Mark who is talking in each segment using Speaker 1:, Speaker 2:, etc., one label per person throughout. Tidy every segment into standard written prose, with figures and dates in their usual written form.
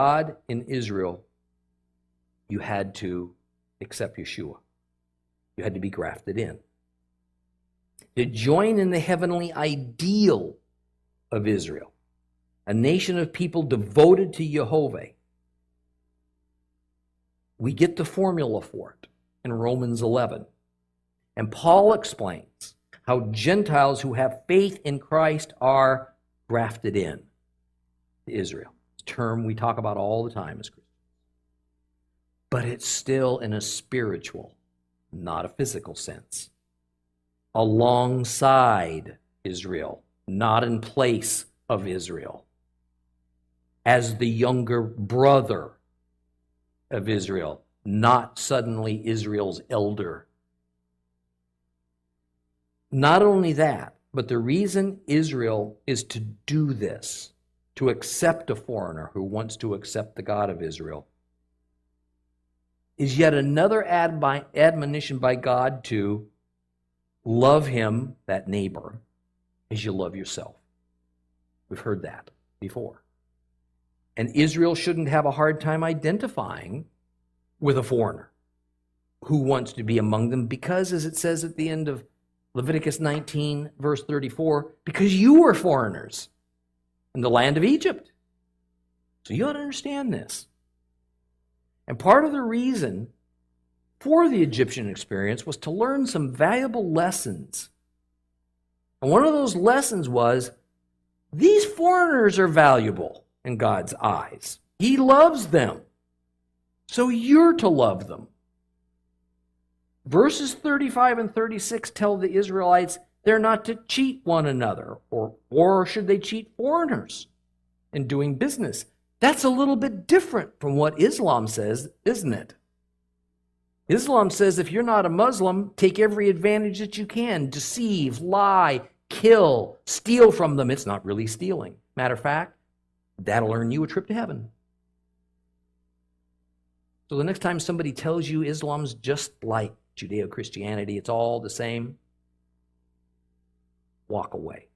Speaker 1: God in Israel, you had to accept Yeshua. You had to be grafted in. To join in the heavenly ideal of Israel, a nation of people devoted to Jehovah. We get the formula for it in Romans 11. And Paul explains how Gentiles who have faith in Christ are grafted in to Israel. It's a term we talk about all the time as Christians. But it's still in a spiritual, not a physical sense. Alongside Israel, not in place of Israel. As the younger brother of Israel, not suddenly Israel's elder. Not only that, but the reason Israel is to do this, to accept a foreigner who wants to accept the God of Israel, is yet another admonition by God to love him, that neighbor, as you love yourself. We've heard that before. And Israel shouldn't have a hard time identifying with a foreigner who wants to be among them because, as it says at the end of Leviticus 19, verse 34, because you were foreigners in the land of Egypt. So you ought to understand this. And part of the reason for the Egyptian experience was to learn some valuable lessons. And one of those lessons was, these foreigners are valuable in God's eyes. He loves them. So you're to love them. Verses 35 and 36 tell the Israelites they're not to cheat one another, or should they cheat foreigners in doing business. That's a little bit different from what Islam says, isn't it? Islam says if you're not a Muslim, take every advantage that you can, deceive, lie, kill, steal from them. It's not really stealing. Matter of fact, that'll earn you a trip to heaven. So the next time somebody tells you Islam's just like Judeo-Christianity, it's all the same, walk away.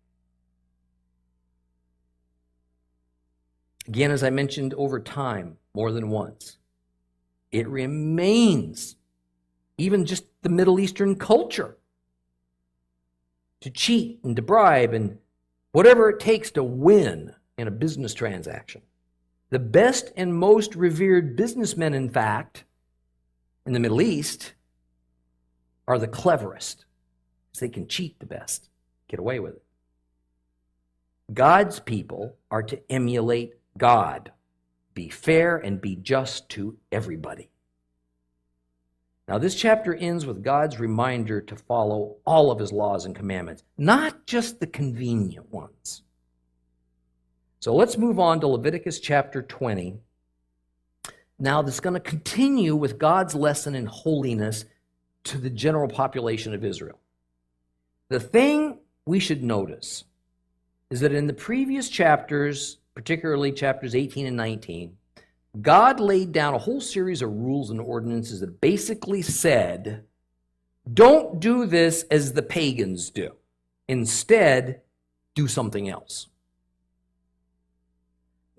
Speaker 1: Again, as I mentioned over time, more than once, it remains even just the Middle Eastern culture to cheat and to bribe and whatever it takes to win in a business transaction. The best and most revered businessmen, in fact, in the Middle East are the cleverest, because they can cheat the best, get away with it. God's people are to emulate God, be fair and be just to everybody. Now, this chapter ends with God's reminder to follow all of his laws and commandments, not just the convenient ones. So let's move on to Leviticus chapter 20. Now, this is going to continue with God's lesson in holiness to the general population of Israel. The thing we should notice is that in the previous chapters, particularly chapters 18 and 19, God laid down a whole series of rules and ordinances that basically said, don't do this as the pagans do. Instead, do something else.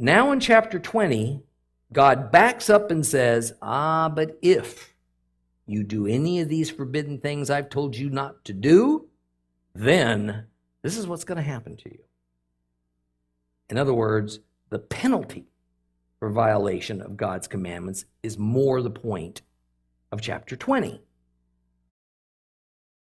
Speaker 1: Now in chapter 20, God backs up and says, but if you do any of these forbidden things I've told you not to do, then this is what's going to happen to you. In other words, the penalty for violation of God's commandments is more the point of chapter 20.